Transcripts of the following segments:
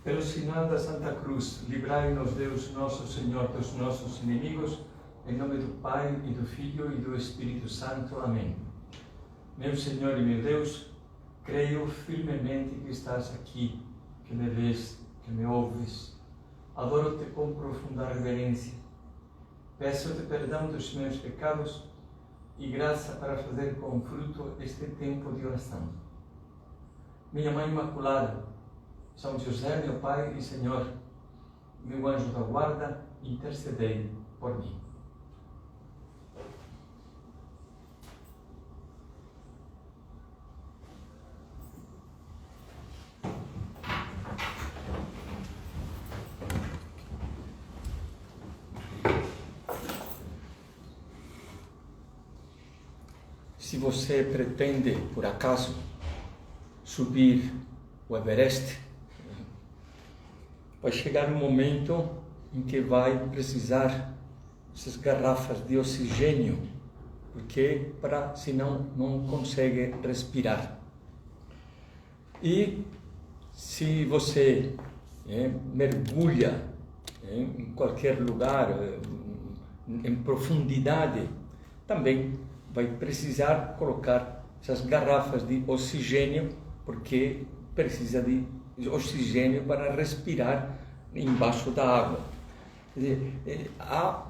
Pelo sinal da Santa Cruz, livrai-nos Deus nosso Senhor dos nossos inimigos, em nome do Pai, e do Filho, e do Espírito Santo. Amém. Meu Senhor e meu Deus, creio firmemente que estás aqui, que me vês, que me ouves. Adoro-te com profunda reverência. Peço-te perdão dos meus pecados e graça para fazer com fruto este tempo de oração. Minha Mãe Imaculada, São José, meu Pai e Senhor, meu anjo da guarda, intercedei por mim. Se você pretende, por acaso, subir o Everest, vai chegar um momento em que vai precisar dessas garrafas de oxigênio, porque senão não consegue respirar. E se você mergulha em qualquer lugar, em profundidade, também vai precisar colocar essas garrafas de oxigênio, porque precisa de oxigênio para respirar embaixo da água. Quer dizer, há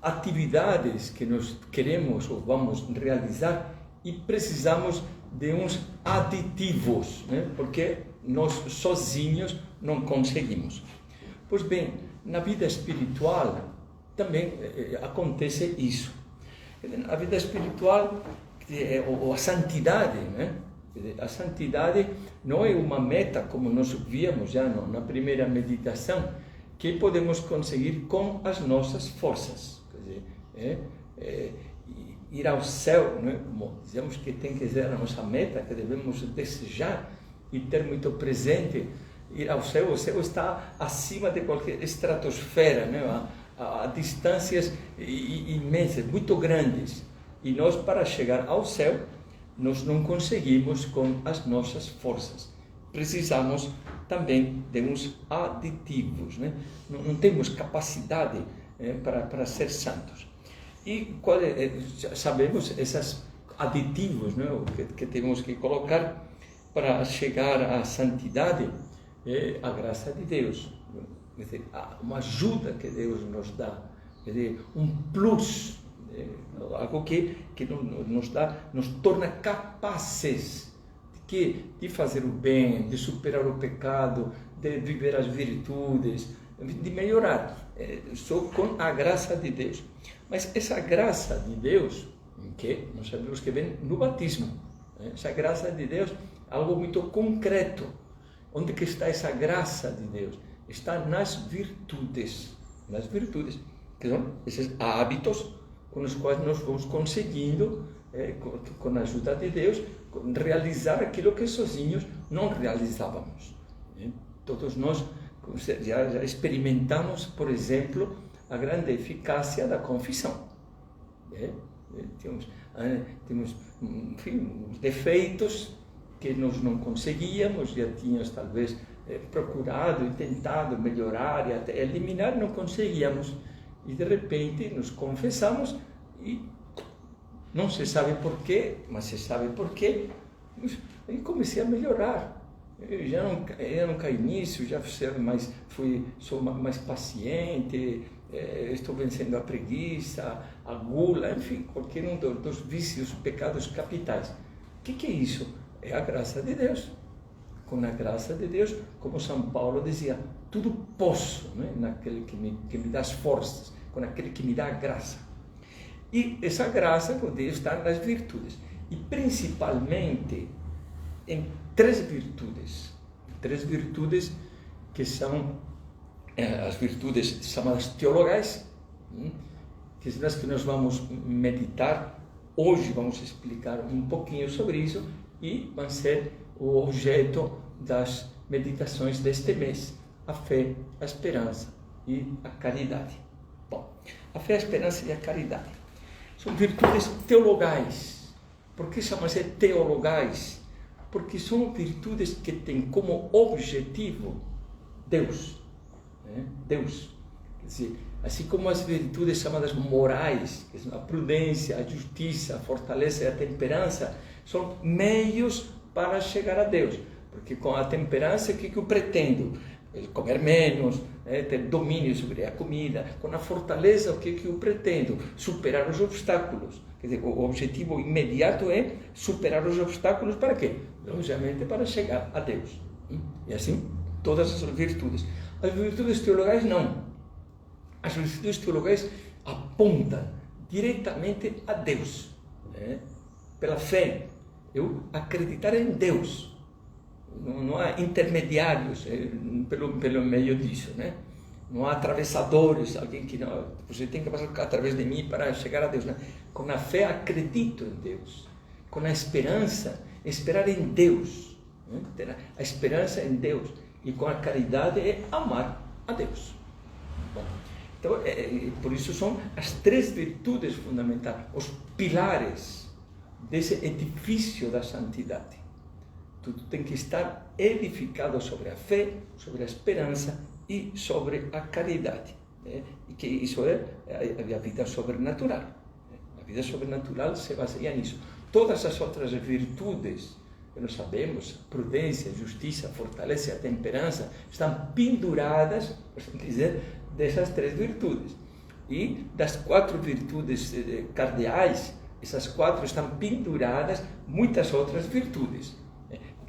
atividades que nós queremos ou vamos realizar e precisamos de uns aditivos, porque nós sozinhos não conseguimos. Pois bem, na vida espiritual também acontece isso. A vida espiritual, ou a santidade, A santidade não é uma meta, como nós víamos já na primeira meditação, que podemos conseguir com as nossas forças. Quer dizer, ir ao céu, como dizemos que tem que ser a nossa meta, que devemos desejar e ter muito presente. Ir ao céu, o céu está acima de qualquer estratosfera, a distâncias imensas, muito grandes. E nós, para chegar ao céu, nós não conseguimos com as nossas forças. Precisamos também de uns aditivos, Não temos capacidade para ser santos. E sabemos esses aditivos, que temos que colocar para chegar à santidade, é a graça de Deus. Quer dizer, uma ajuda que Deus nos dá, quer dizer, um plus, algo que nos torna capazes de fazer o bem, de superar o pecado, de viver as virtudes, de melhorar, só com a graça de Deus. Mas essa graça de Deus, que nós sabemos que vem no batismo, essa graça de Deus, algo muito concreto. Onde que está essa graça de Deus? Está nas virtudes, que são esses hábitos com os quais nós vamos conseguindo, com a ajuda de Deus, realizar aquilo que sozinhos não realizávamos. Todos nós já experimentamos, por exemplo, a grande eficácia da confissão. Temos enfim, uns defeitos que nós não conseguíamos, já tínhamos talvez procurado e tentado melhorar e até eliminar, não conseguíamos. E de repente nos confessamos e não se sabe porquê, mas se sabe porquê, e comecei a melhorar. Eu já não caí nisso, sou mais paciente, estou vencendo a preguiça, a gula, enfim, qualquer um dos vícios, pecados capitais. O que é isso? É a graça de Deus. Com a graça de Deus, como São Paulo dizia, tudo posso, naquele que me dá as forças, com aquele que me dá a graça. E essa graça de Deus está nas virtudes, e principalmente em três virtudes que são as virtudes chamadas teologais, que são as que nós vamos meditar. Hoje vamos explicar um pouquinho sobre isso e vai ser o objeto das meditações deste mês: a fé, a esperança e a caridade. Bom, a fé, a esperança e a caridade são virtudes teologais. Por que chamam-se teologais? Porque são virtudes que têm como objetivo Deus. Deus. Quer dizer, assim como as virtudes chamadas morais, que são a prudência, a justiça, a fortaleza e a temperança, são meios para chegar a Deus. Porque com a temperança, o que eu pretendo? Comer menos, ter domínio sobre a comida. Com a fortaleza, o que eu pretendo? Superar os obstáculos. Quer dizer, o objetivo imediato é superar os obstáculos para quê? Logicamente para chegar a Deus. E assim, todas as virtudes. As virtudes teologais não. As virtudes teologais apontam diretamente a Deus. Pela fé, eu acreditar em Deus. Não há intermediários pelo meio disso, né? Não há atravessadores, alguém que não, você tem que passar através de mim para chegar a Deus, né? Com a fé acredito em Deus, com a esperança, esperar em Deus, né? Ter a esperança em Deus, e com a caridade é amar a Deus. Bom, então, por isso são as três virtudes fundamentais, os pilares desse edifício da santidade. Tudo tem que estar edificado sobre a fé, sobre a esperança e sobre a caridade. E que isso é a vida sobrenatural. A vida sobrenatural se baseia nisso. Todas as outras virtudes que nós sabemos, prudência, justiça, fortaleza e a temperança, estão penduradas, por assim dizer, dessas três virtudes. E das 4 virtudes cardeais, essas 4 estão penduradas muitas outras virtudes.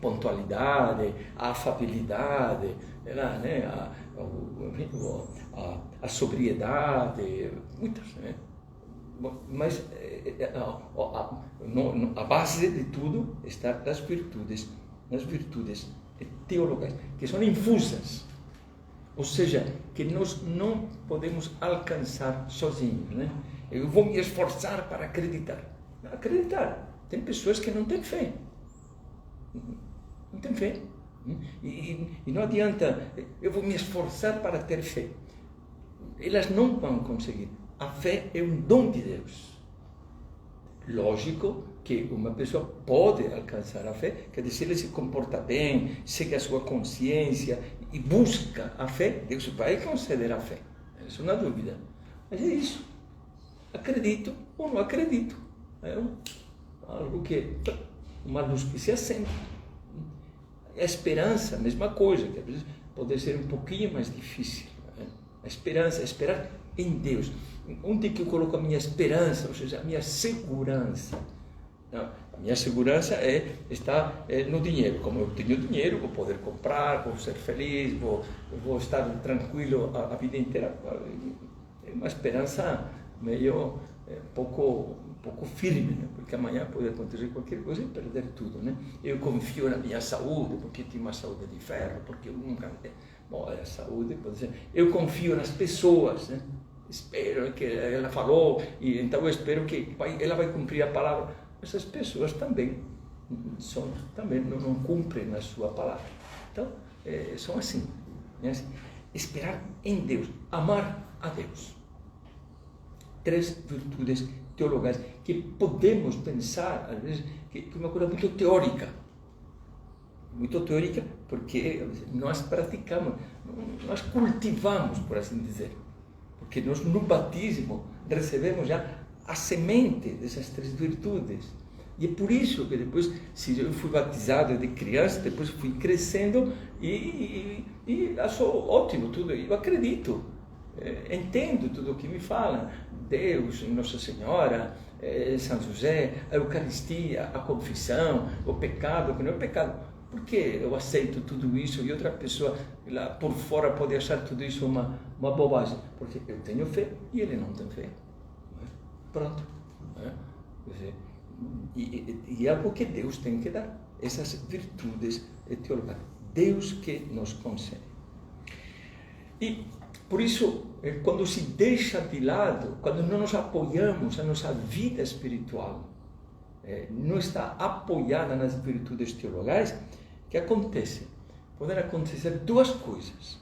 Pontualidade, a afabilidade, a sobriedade, muitas, né? Mas a base de tudo está nas virtudes teologais, que são infusas, ou seja, que nós não podemos alcançar sozinhos, né? Eu vou me esforçar para acreditar. Tem pessoas que não têm fé. Não tem fé. E não adianta, eu vou me esforçar para ter fé. Elas não vão conseguir. A fé é um dom de Deus. Lógico que uma pessoa pode alcançar a fé, quer dizer, se ele se comporta bem, segue a sua consciência e busca a fé, Deus vai conceder a fé. Isso não há dúvida. Mas é isso. Acredito ou não acredito. É algo que... uma luz que se acende. A esperança, a mesma coisa, que às vezes pode ser um pouquinho mais difícil. Né? A esperança, esperar em Deus. Onde é que eu coloco a minha esperança, ou seja, a minha segurança? Não, a minha segurança está no dinheiro. Como eu tenho dinheiro, vou poder comprar, vou ser feliz, vou estar tranquilo a vida inteira. É uma esperança meio pouco firme, né? Porque amanhã pode acontecer qualquer coisa e perder tudo, né? Eu confio na minha saúde, porque tenho uma saúde de ferro, porque eu nunca... Bom, a saúde pode ser... Eu confio nas pessoas, né? Espero que ela falou, e então eu espero que ela vai cumprir a palavra. Essas pessoas também não cumprem a sua palavra. Então, são assim, né? Esperar em Deus, amar a Deus. 3 virtudes teologais que podemos pensar, às vezes, que é uma coisa muito teórica, porque nós praticamos, nós cultivamos, por assim dizer, porque nós no batismo recebemos já a semente dessas 3 virtudes. E é por isso que depois, se eu fui batizado de criança, depois fui crescendo e acho ótimo tudo, eu acredito. Entendo tudo o que me falam, Deus, Nossa Senhora, São José, a Eucaristia, a confissão, o pecado, que não é pecado. Por que eu aceito tudo isso e outra pessoa lá por fora pode achar tudo isso uma bobagem? Porque eu tenho fé e ele não tem fé. Pronto. E é algo que Deus tem que dar, essas virtudes teologais. Deus que nos concede. E por isso, quando se deixa de lado, quando não nos apoiamos, a nossa vida espiritual não está apoiada nas virtudes teologais, o que acontece? Podem acontecer 2 coisas.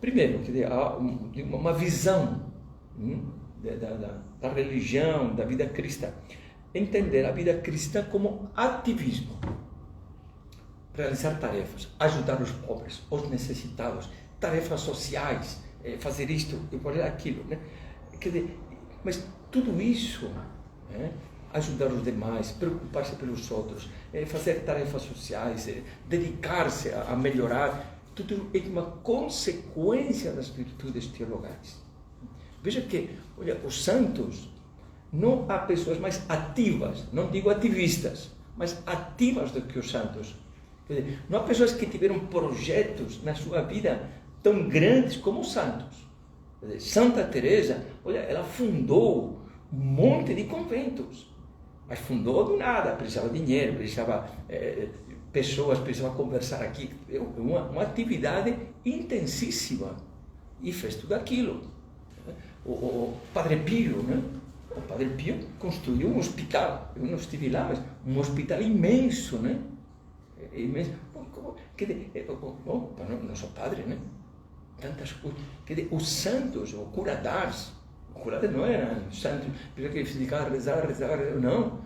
Primeiro, há uma visão da religião, da vida cristã. Entender a vida cristã como ativismo. realizar tarefas, ajudar os pobres, os necessitados, tarefas sociais, fazer isto e fazer aquilo, né? Quer dizer, mas tudo isso, ajudar os demais, preocupar-se pelos outros, fazer tarefas sociais, dedicar-se a melhorar, tudo é uma consequência das virtudes teologais. Veja que, olha, os santos, não há pessoas mais ativas, não digo ativistas, mas ativas do que os santos. Quer dizer, não há pessoas que tiveram projetos na sua vida tão grandes como os santos. Quer dizer, Santa Teresa, olha, ela fundou um monte de conventos, mas fundou do nada, precisava de dinheiro, precisava pessoas, precisava conversar aqui, uma atividade intensíssima, e fez tudo aquilo. O Padre Pio, né? O Padre Pio construiu um hospital, eu não estive lá, mas um hospital imenso, né? Imenso. Quer dizer, nosso padre, né? Tantas coisas. Quer dizer, os santos, o cura d'Ars não eram santos, que ficavam rezar, não.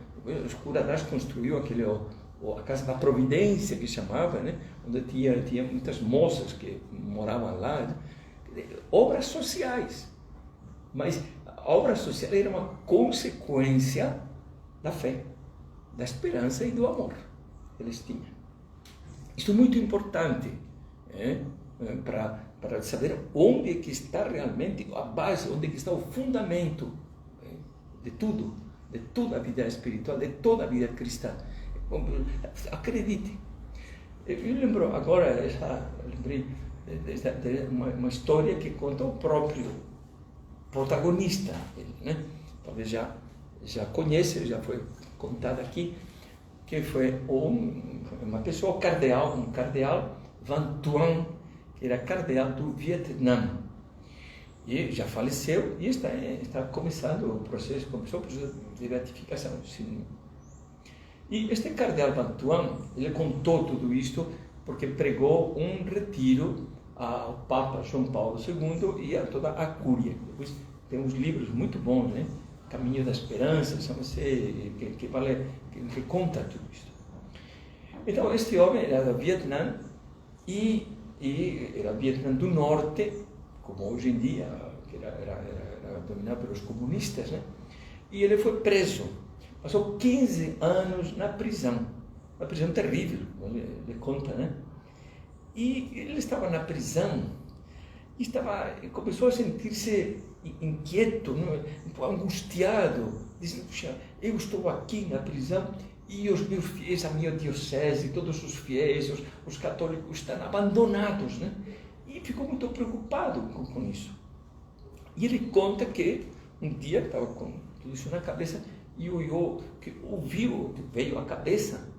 Os cura d'Ars construiu a Casa da Providência, que chamava, né? Onde tinha muitas moças que moravam lá. Né? Obras sociais. Mas a obra social era uma consequência da fé, da esperança e do amor que eles tinham. Isso é muito importante para saber onde é que está realmente a base, onde é que está o fundamento de tudo, de toda a vida espiritual, de toda a vida cristã. Acredite. Eu lembro agora, lembrei de uma história que conta o próprio protagonista, né? Talvez já conhece, já foi contado aqui, que foi uma pessoa, um cardeal Van Thuan, que era cardeal do Vietnã, e já faleceu, e está começando o processo de beatificação. Sim. E este cardeal Van Thuan, ele contou tudo isto porque pregou um retiro ao Papa João Paulo II e a toda a Cúria. Depois tem uns livros muito bons, né? Caminho da Esperança, que conta tudo isso. Então, este homem era do Vietnã e era Vietnã do Norte, como hoje em dia, que era dominado pelos comunistas, né? E ele foi preso. Passou 15 anos na prisão. Uma prisão terrível, ele conta, né? E ele estava na prisão e começou a sentir-se inquieto, angustiado, dizendo: puxa, eu estou aqui na prisão e os meus fiéis, a minha diocese, todos os fiéis, os católicos estão abandonados, né? E ficou muito preocupado com isso. E ele conta que um dia estava com tudo isso na cabeça e ouviu, veio à cabeça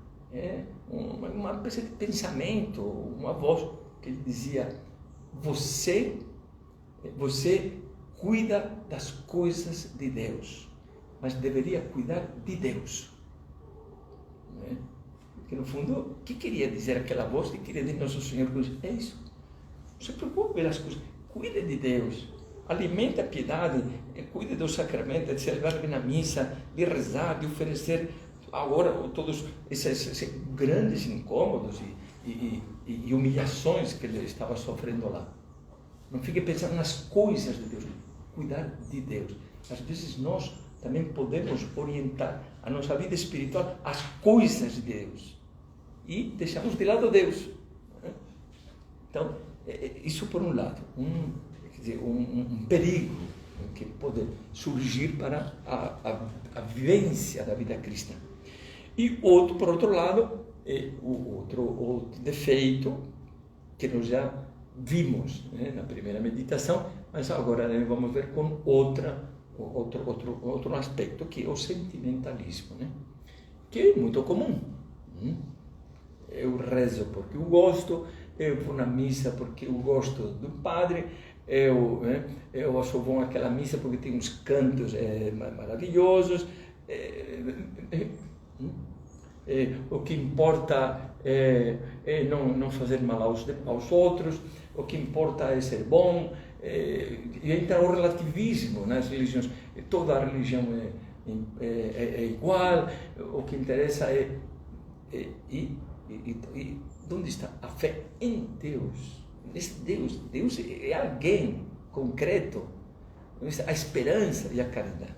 uma espécie de pensamento, uma voz que ele dizia: você cuida das coisas de Deus, mas deveria cuidar de Deus. Né? Porque no fundo, o que queria dizer aquela voz? Que queria dizer Nosso Senhor? É isso. Não se preocupe pelas coisas, cuide de Deus, alimente a piedade, cuide do sacramento, de celebrar bem a missa, de rezar, de oferecer agora todos esses grandes incômodos e humilhações que ele estava sofrendo lá. Não fique pensando nas coisas de Deus, cuidar de Deus. Às vezes nós também podemos orientar a nossa vida espiritual às coisas de Deus e deixamos de lado Deus. Então, isso por um lado, um perigo que pode surgir para a vivência da vida cristã. E por outro lado, o outro defeito que nós já vimos, né, na primeira meditação, mas agora vamos ver com outro aspecto, que é o sentimentalismo, né, que é muito comum. Eu rezo porque eu gosto, eu vou na missa porque eu gosto do padre, eu acho bom aquela missa porque tem uns cantos maravilhosos. O que importa é não fazer mal aos outros, o que importa é ser bom, e entra o relativismo nas religiões. Toda a religião é igual, o que interessa E onde está a fé em Deus? Nesse Deus. Deus é alguém concreto. A esperança e a caridade.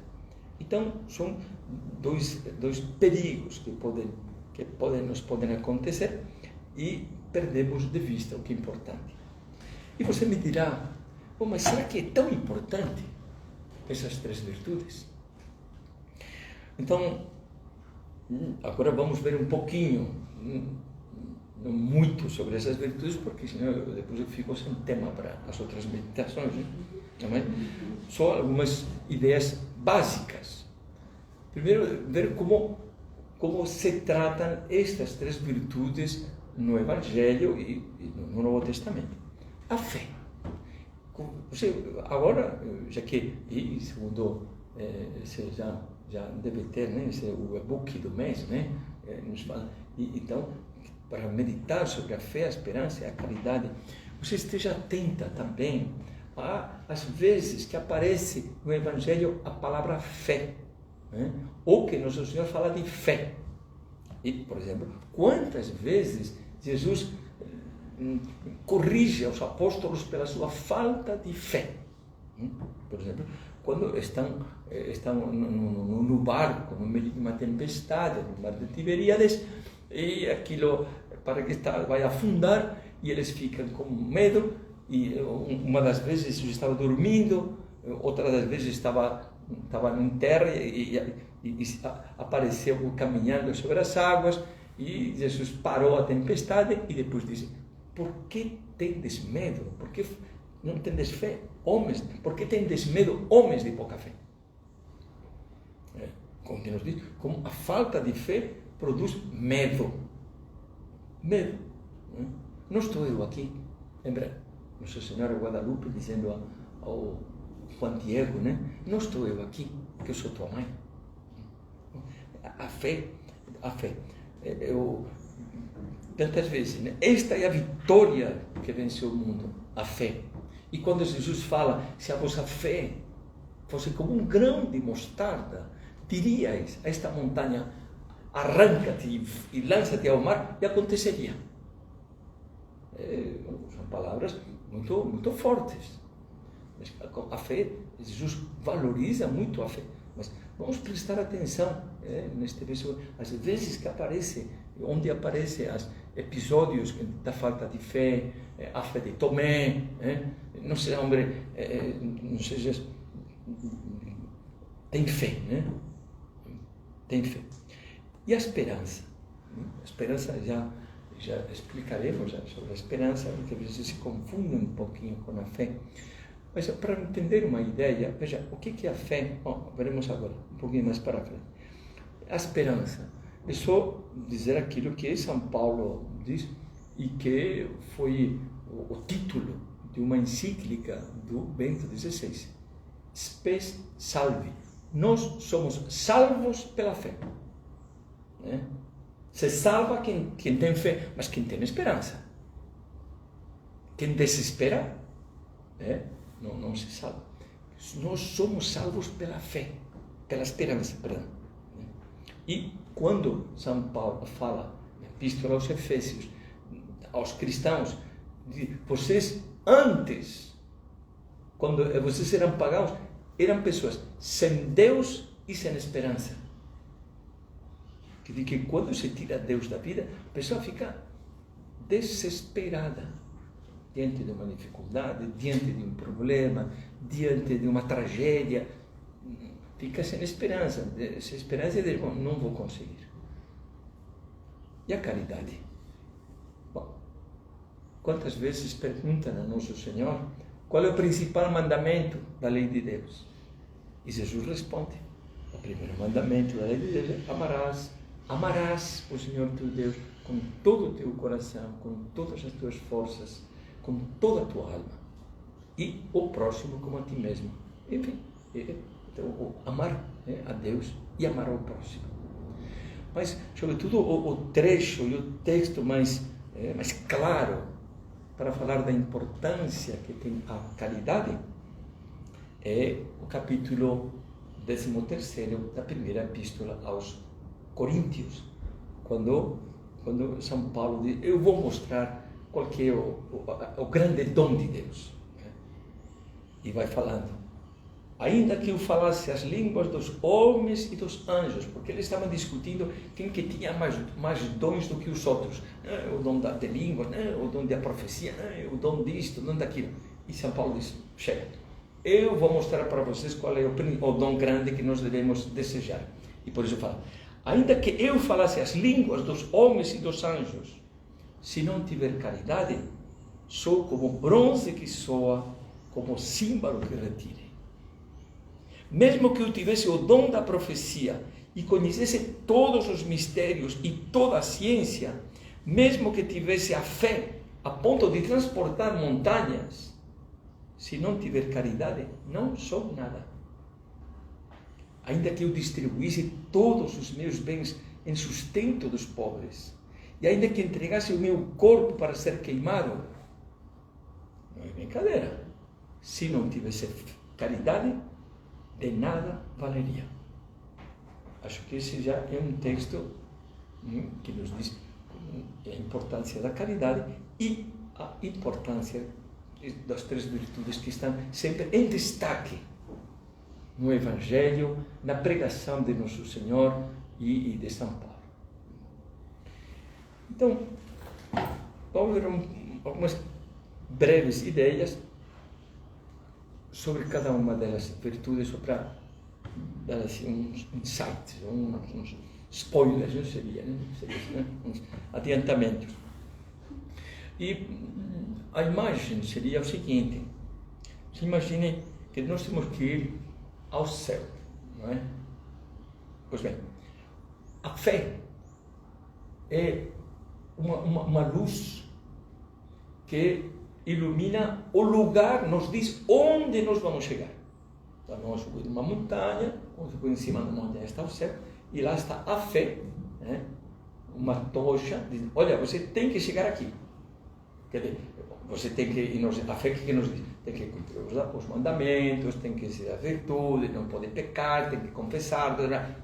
Então, são dois perigos que nos podem acontecer e perdemos de vista o que é importante. E você me dirá, mas será que é tão importante essas 3 virtudes? Então, agora vamos ver um pouquinho, não muito sobre essas virtudes, porque senão depois eu fico sem tema para as outras meditações. Só algumas ideias básicas. Primeiro, ver como se tratam estas 3 virtudes no Evangelho e no Novo Testamento. A fé. Você, agora, já que, e segundo você já deve ter, né, esse, o e-book do mês, né, nos fala, então, para meditar sobre a fé, a esperança e a caridade, você esteja atenta também às vezes que aparece no Evangelho a palavra fé, né? Ou que Nosso Senhor fala de fé. E, por exemplo, quantas vezes Jesus corrige aos apóstolos pela sua falta de fé. Por exemplo, quando estão no barco, no meio de uma tempestade, no mar de Tiberíades, e aquilo para que vai afundar, e eles ficam com medo, e uma das vezes Jesus estava dormindo, outra das vezes estava em terra e apareceu caminhando sobre as águas, e Jesus parou a tempestade e depois disse: por que tendes medo? Por que não tendes fé? Homens, por que tendes medo, homens de pouca fé? Como que nos diz, como a falta de fé produz medo. Medo. Não estou eu aqui, lembra Nossa Senhora Guadalupe dizendo ao Juan Diego, né? Não estou eu aqui, que eu sou tua mãe. A fé. Tantas vezes, né? Esta é a vitória que venceu o mundo, a fé. E quando Jesus fala, se a vossa fé fosse como um grão de mostarda, diríais a esta montanha: arranca-te e lança-te ao mar, e aconteceria. São palavras muito, muito fortes. Mas a fé, Jesus valoriza muito a fé. Mas vamos prestar atenção neste verso, às vezes que aparece, onde aparecem os episódios da falta de fé, a fé de Tomé, não seja homem, não seja, tem fé, né? Tem fé. E a esperança? A esperança já explicaremos sobre a esperança, porque às vezes se confunde um pouquinho com a fé. Mas para entender uma ideia, veja, o que é a fé? Bom, veremos agora, um pouquinho mais para frente. A esperança é só dizer aquilo que São Paulo diz e que foi o título de uma encíclica do Bento XVI. Spes salvi. Nós somos salvos pela fé. Se salva quem tem fé, mas quem tem esperança. Quem desespera, não se salva. Nós somos salvos pela fé, pela esperança, perdão. E quando São Paulo fala, na Epístola aos Efésios, aos cristãos, vocês antes, quando vocês eram pagãos, eram pessoas sem Deus e sem esperança. Quer dizer que quando se tira Deus da vida, a pessoa fica desesperada diante de uma dificuldade, diante de um problema, diante de uma tragédia, fica sem esperança. Sem esperança e diz: bom, não vou conseguir. E a caridade? Bom, quantas vezes perguntam a Nosso Senhor qual é o principal mandamento da lei de Deus? E Jesus responde: o primeiro mandamento da lei de Deus é: amarás o Senhor teu Deus com todo o teu coração, com todas as tuas forças, com toda a tua alma, e o próximo como a ti mesmo. Enfim, então, amar a Deus e amar ao próximo. Mas, sobretudo, o trecho e o texto mais claro para falar da importância que tem a caridade é o capítulo 13º da primeira epístola aos Coríntios, quando quando São Paulo diz, eu vou mostrar qual que é o grande dom de Deus. E vai falando, ainda que eu falasse as línguas dos homens e dos anjos, porque eles estavam discutindo quem que tinha mais dons do que os outros, o dom de línguas, o dom da profecia, o dom disto, o dom daquilo. E São Paulo diz, chega, eu vou mostrar para vocês qual é o dom grande que nós devemos desejar. E por isso fala, ainda que eu falasse as línguas dos homens e dos anjos, se não tiver caridade, sou como bronze que soa, como símbolo que retire. Mesmo que eu tivesse o dom da profecia e conhecesse todos os mistérios e toda a ciência, mesmo que tivesse a fé a ponto de transportar montanhas, se não tiver caridade, não sou nada. Ainda que eu distribuísse todos os meus bens em sustento dos pobres, e ainda que entregasse o meu corpo para ser queimado, não é brincadeira. Se não tivesse caridade, de nada valeria. Acho que esse já é um texto que nos diz a importância da caridade e a importância das três virtudes que estão sempre em destaque no Evangelho, na pregação de Nosso Senhor e de São Paulo. Então, vamos ver algumas breves ideias sobre cada uma delas virtudes, só para dar assim, uns insights, uns spoilers, não seria, uns adiantamentos. E a imagem seria o seguinte: se imagine que nós temos que ir ao céu, não é? Pois bem, a fé é uma luz que ilumina o lugar, nos diz onde nós vamos chegar. Então, nós subimos uma montanha, por em cima da montanha está o céu, e lá está a fé, né? Uma tocha, diz, olha, você tem que chegar aqui. Quer dizer, você tem que, a fé que nos diz, tem que cumprir os mandamentos, tem que ser a virtude, não pode pecar, tem que confessar,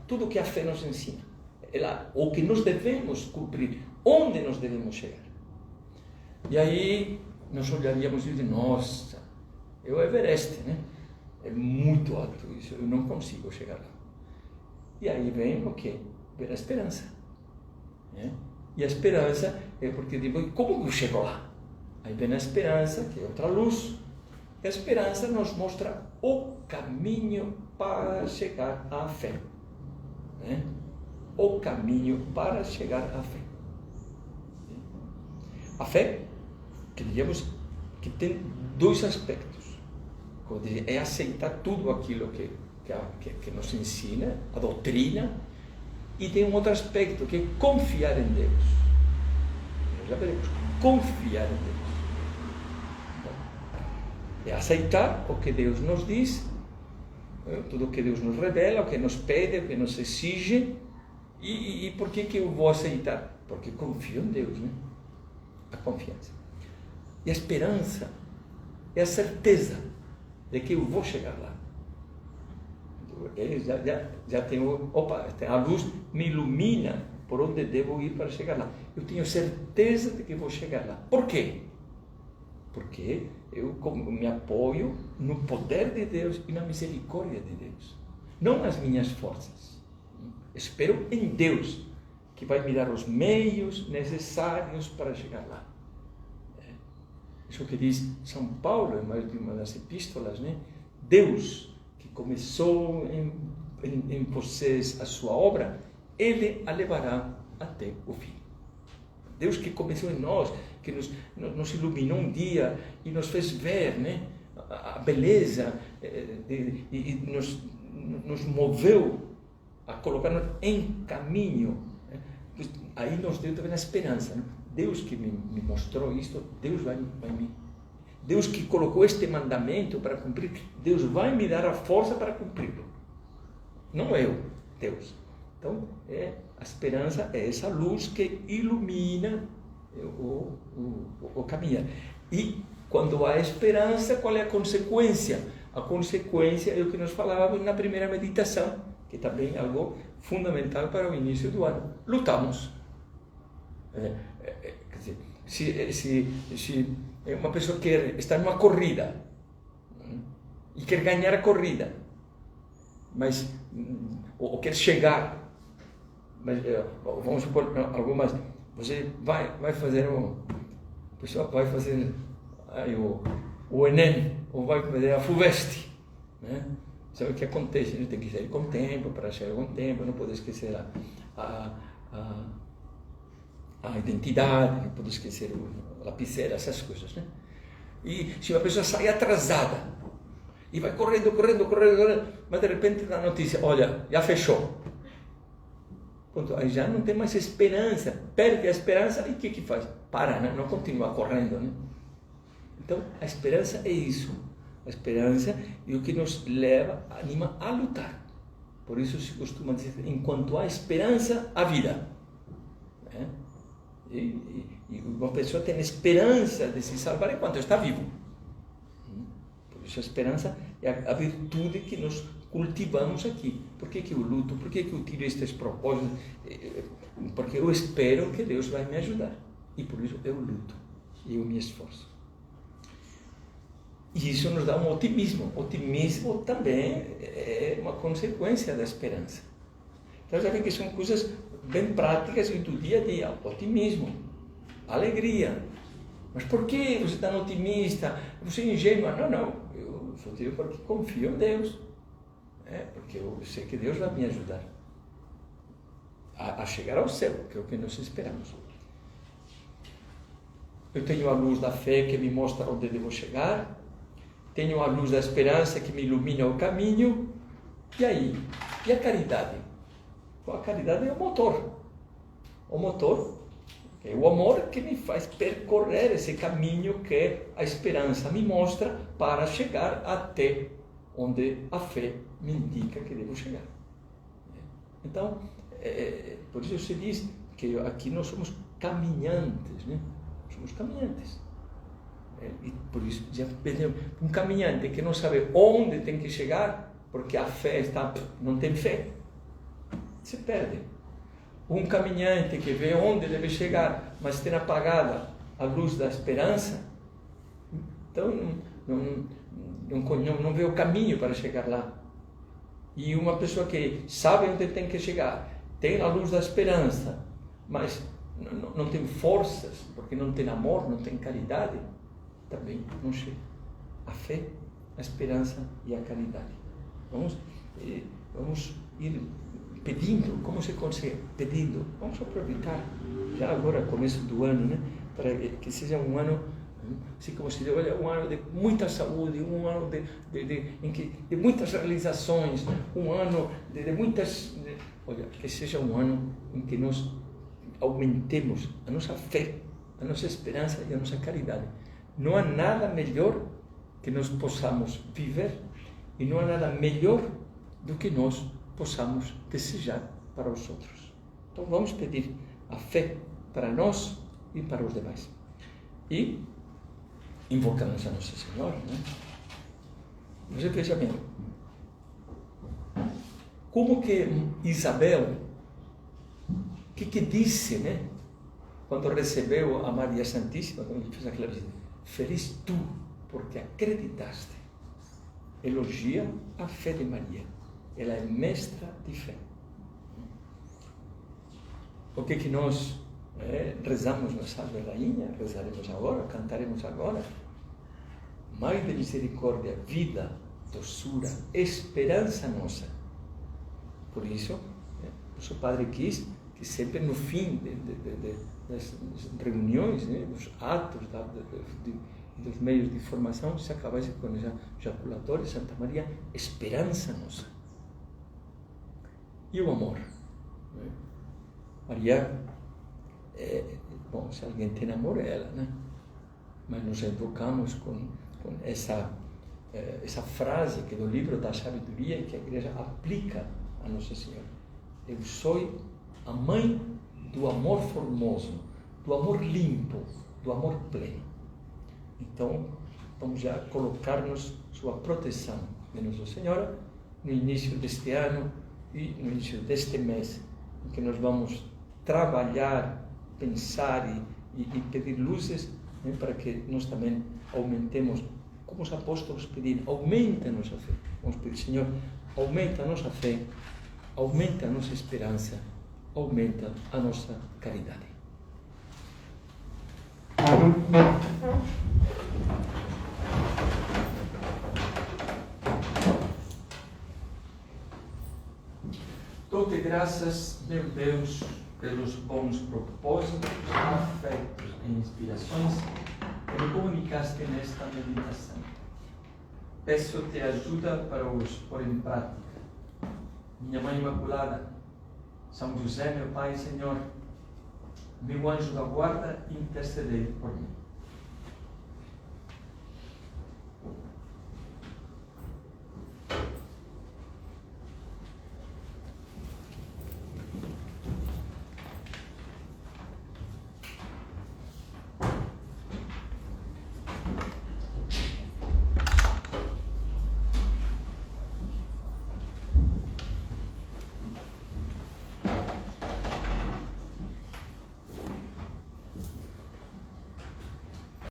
tudo que a fé nos ensina. O que nós devemos cumprir, onde nós devemos chegar. E aí nós olharíamos e diríamos, nossa, é o Everest, né? É muito alto isso, eu não consigo chegar lá. E aí vem o quê? Vem a esperança. Né? E a esperança é porque digo, como eu chego lá? Aí vem a esperança, que é outra luz. E a esperança nos mostra o caminho para chegar à fé. Né? O caminho para chegar à fé. A fé, diríamos que tem dois aspectos. É aceitar tudo aquilo que nos ensina, a doutrina, e tem um outro aspecto, que é confiar em Deus. Nós já veremos, confiar em Deus. É aceitar o que Deus nos diz, tudo o que Deus nos revela, o que nos pede, o que nos exige. E por que eu vou aceitar? Porque confio em Deus, né? A confiança. E a esperança é a certeza de que eu vou chegar lá. Já tenho, a luz me ilumina por onde devo ir para chegar lá. Eu tenho certeza de que vou chegar lá. Por quê? Porque eu me apoio no poder de Deus e na misericórdia de Deus, não nas minhas forças. Espero em Deus, que vai me dar os meios necessários para chegar lá. Isso que diz São Paulo em mais de uma das epístolas, né? Deus, que começou em vocês a sua obra, Ele a levará até o fim. Deus que começou em nós, que nos iluminou um dia e nos fez ver, né, a beleza e nos moveu a colocar-nos em caminho. Né? Aí nos deu também a esperança. Né? Deus que me mostrou isto, Deus vai me... Deus que colocou este mandamento para cumprir, Deus vai me dar a força para cumpri-lo. Não eu, Deus. Então, a esperança é essa luz que ilumina o caminho. E quando há esperança, qual é a consequência? A consequência é o que nós falávamos na primeira meditação, que também é algo fundamental para o início do ano. Lutamos. Quer dizer, se uma pessoa quer estar numa corrida e quer ganhar a corrida, mas ou quer chegar, mas vamos supor algumas, você vai fazer o pessoal vai fazer aí o Enem ou vai fazer a FUVEST, né? Sabe o que acontece? A gente tem que sair com tempo para chegar com tempo, não pode esquecer a identidade, não pode esquecer a lapicera, essas coisas, né? E se uma pessoa sai atrasada e vai correndo, mas de repente dá a notícia, olha, já fechou. Pronto, aí já não tem mais esperança, perde a esperança e o que faz? Para, né? Não continua correndo, né? Então, a esperança é isso. A esperança é o que nos leva, anima a lutar. Por isso se costuma dizer, enquanto há esperança, há vida. Né? E uma pessoa tem esperança de se salvar enquanto está vivo. Por isso a esperança é a virtude que nós cultivamos aqui. Por que eu luto? Por que eu tiro estes propósitos? Porque eu espero que Deus vai me ajudar. E por isso eu luto. E eu me esforço. E isso nos dá um otimismo. Otimismo também é uma consequência da esperança. Então já vê que são coisas bem práticas do dia a dia. Otimismo, alegria. Mas por que você está otimista? Você é ingênuo? Não. Eu só digo porque confio em Deus. Porque eu sei que Deus vai me ajudar a chegar ao céu, que é o que nós esperamos. Eu tenho a luz da fé que me mostra onde devo chegar. Tenho a luz da esperança que me ilumina o caminho. E aí? E a caridade? A caridade é o motor. O motor é o amor que me faz percorrer esse caminho que a esperança me mostra para chegar até onde a fé me indica que devo chegar. Então, por isso se diz que aqui nós somos caminhantes, né? Somos caminhantes. E por isso, um caminhante que não sabe onde tem que chegar, porque a fé não tem fé, se perde. Um caminhante que vê onde deve chegar, mas tem apagada a luz da esperança, então não vê o caminho para chegar lá. E uma pessoa que sabe onde tem que chegar, tem a luz da esperança, mas não tem forças, porque não tem amor, não tem caridade, também não chega. A fé, a esperança e a caridade. Vamos ir pedindo. Como se consegue? Pedindo. Vamos aproveitar, já agora, começo do ano, né? Para que seja um ano, assim como se diz, olha, um ano de muita saúde, um ano de muitas realizações, um ano de muitas... Olha, que seja um ano em que nós aumentemos a nossa fé, a nossa esperança e a nossa caridade. Não há nada melhor que nós possamos viver e não há nada melhor do que nós possamos desejar para os outros. Então vamos pedir a fé para nós e para os demais. E invocamos a Nossa Senhora, né? Você veja bem, como que Isabel, o que disse, né? Quando recebeu a Maria Santíssima, quando fez aquela visita, feliz tu, porque acreditaste. Elogia a fé de Maria. Ela é mestra de fé. O que nós rezamos na Salve Rainha, rezaremos agora, cantaremos agora? Mãe de misericórdia, vida, doçura, esperança nossa. Por isso, o Padre quis que sempre no fim das reuniões, né, dos atos, dos meios de formação, se acabasse com essa jaculatória, Santa Maria, esperança nossa. E o amor? Né? Maria, bom, se alguém tem amor é ela, né? Mas nos invocamos com essa frase que é do livro da sabedoria e que a Igreja aplica a Nossa Senhora. Eu sou a mãe do amor formoso, do amor limpo, do amor pleno. Então, vamos já colocar-nos sua proteção de Nossa Senhora no início deste ano e no início deste mês, em que nós vamos trabalhar pensar e pedir luzes, né, para que nós também aumentemos, como os apóstolos pediram, aumenta a nossa fé. Vamos pedir, Senhor, aumenta a nossa fé, aumenta a nossa esperança, aumenta a nossa caridade. Dou-te graças, meu Deus, pelos bons propósitos, afetos e inspirações que me comunicaste nesta meditação. Peço-te ajuda para os pôr em prática. Minha Mãe Imaculada, São José, meu Pai e Senhor, meu anjo da guarda, intercedei por mim.